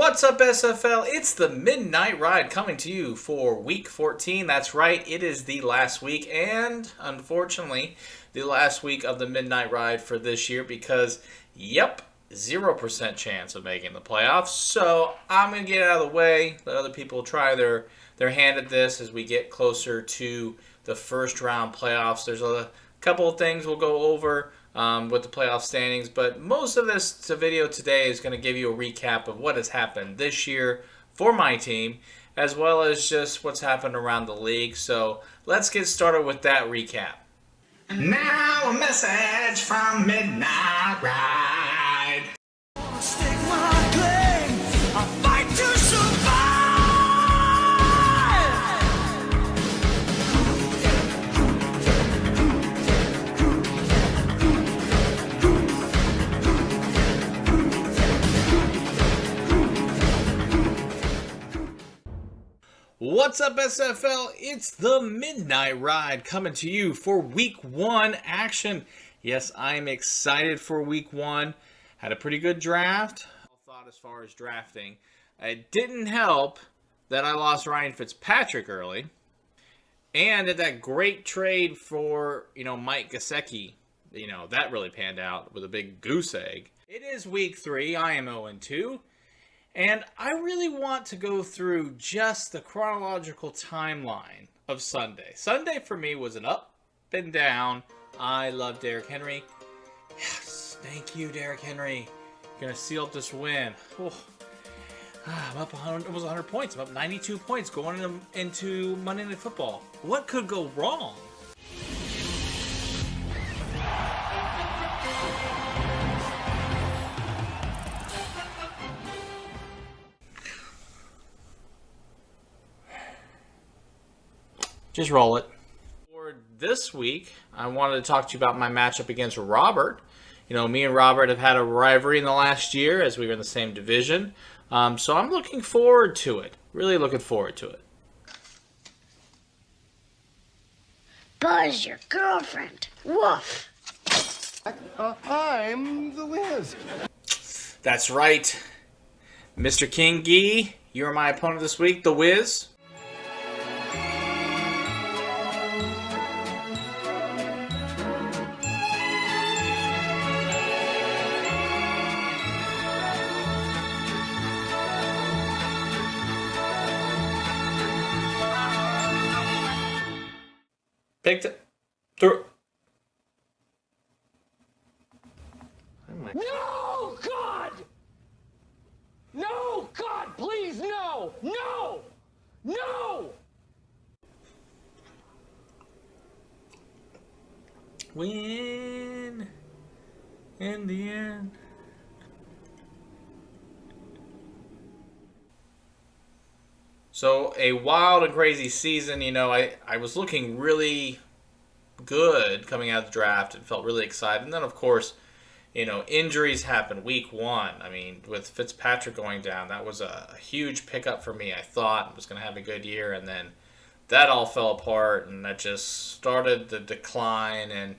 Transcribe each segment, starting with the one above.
What's up, SFL? It's the Midnight Ride coming to you for Week 14. That's right, it is the last week, and unfortunately, the last week of the Midnight Ride for this year because, yep, 0% chance of making the playoffs. So I'm going to get out of the way, let other people try their hand at this as we get closer to the first round playoffs. There's a couple of things we'll go over with the playoff standings, but most of this video today is going to give you a recap of what has happened this year for my team, as well as just what's happened around the league. So let's get started with that recap. Now a message from Midnight Ride. Stake my claim, I fight to survive. What's up, SFL? It's the Midnight Ride coming to you for Week 1 action. Yes, I'm excited for Week 1. Had a pretty good draft. Thought as far as drafting. It didn't help that I lost Ryan Fitzpatrick early. And that great trade for, Mike Gesicki. That really panned out with a big goose egg. It is Week 3. I am 0-2. And I really want to go through just the chronological timeline of Sunday. Sunday for me was an up and down. I love Derrick Henry. Yes, thank you, Derrick Henry. You're going to seal up this win. Oh, I'm up 100, almost 100 points. I'm up 92 points going into Monday Night Football. What could go wrong? Just roll it. For this week, I wanted to talk to you about my matchup against Robert. Me and Robert have had a rivalry in the last year as we were in the same division. So I'm looking forward to it. Really looking forward to it. Buzz, your girlfriend. Woof. I'm the Wiz. That's right. Mr. King Gee, you're my opponent this week, the Wiz. Picked it through. No, God! No, God, please, no! No! No! Win in the end. So a wild and crazy season. I was looking really good coming out of the draft and felt really excited. And then, of course, injuries happened week 1. I mean, with Fitzpatrick going down, that was a huge pickup for me. I thought I was going to have a good year, and then that all fell apart, and that just started the decline. And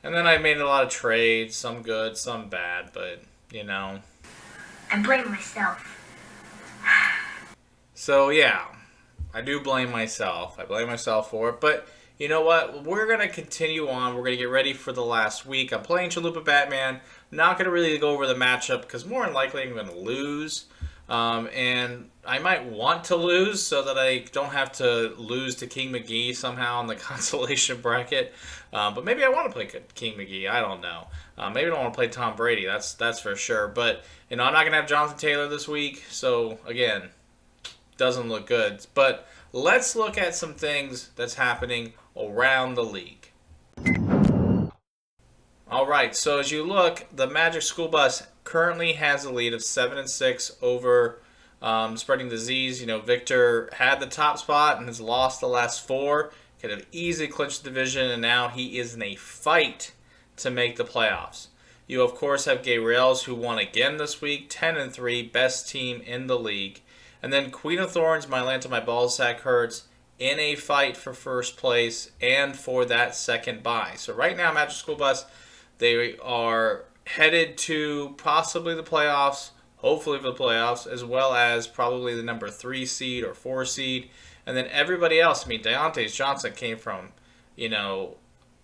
then I made a lot of trades, some good, some bad, but, I blame myself. So, yeah, I do blame myself. I blame myself for it. But you know what? We're going to continue on. We're going to get ready for the last week. I'm playing Chalupa Batman. Not going to really go over the matchup because more than likely I'm going to lose. And I might want to lose so that I don't have to lose to King McGee somehow in the consolation bracket. But maybe I want to play King McGee. I don't know. Maybe I don't want to play Tom Brady. That's for sure. But, I'm not going to have Jonathan Taylor this week. So, again, doesn't look good. But let's look at some things that's happening around the league. All right, so as you look, the Magic School Bus currently has a lead of 7-6 over Spreading Disease. Victor had the top spot and has lost the last 4. Could have easily clinched the division, and now he is in a fight to make the playoffs. You, of course, have Gabriel's, who won again this week, 10-3, best team in the league. And then Queen of Thorns, My Atlanta, My Ballsack Hurts, in a fight for first place and for that second bye. So right now, Magic School Bus, they are headed to possibly the playoffs, hopefully for the playoffs, as well as probably the number 3 seed or 4 seed. And then everybody else, I mean, Deontay Johnson came from,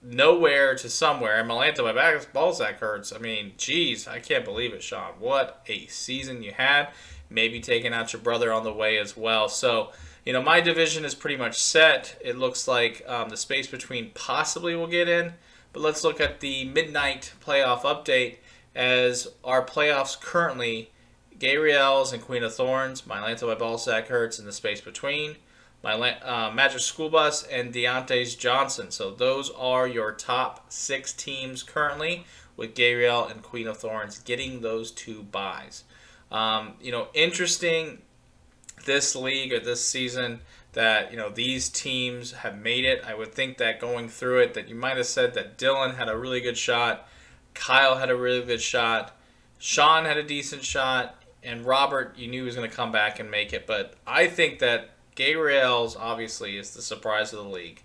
nowhere to somewhere. And Melanto, my ballsack hurts. I mean, geez, I can't believe it, Sean. What a season you had. Maybe taking out your brother on the way as well. So, my division is pretty much set. It looks like the space between possibly will get in. But let's look at the midnight playoff update as our playoffs currently, Gabriel's and Queen of Thorns, Melanto, my ballsack hurts in the space between, Magic School Bus, and Deontay Johnson. So those are your top 6 teams currently, with Gabriel and Queen of Thorns getting those 2 buys. Interesting this league or this season that these teams have made it. I would think that going through it, that you might have said that Dylan had a really good shot, Kyle had a really good shot, Sean had a decent shot, and Robert, you knew he was going to come back and make it. But I think that Gabriel's obviously is the surprise of the league.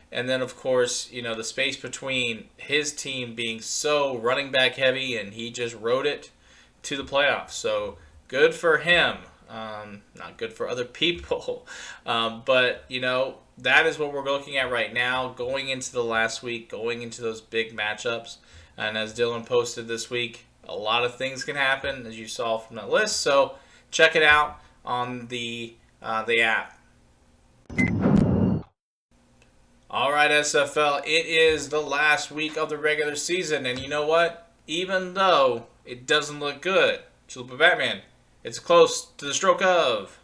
And then, of course, the space between his team being so running back heavy, and he just rode it to the playoffs. So good for him. Not good for other people. But, that is what we're looking at right now, going into the last week, going into those big matchups. And as Dylan posted this week, a lot of things can happen, as you saw from that list. So check it out on the app. All right, SFL, it is the last week of the regular season, and you know what? Even though it doesn't look good, Chalupa Batman, it's close to the stroke of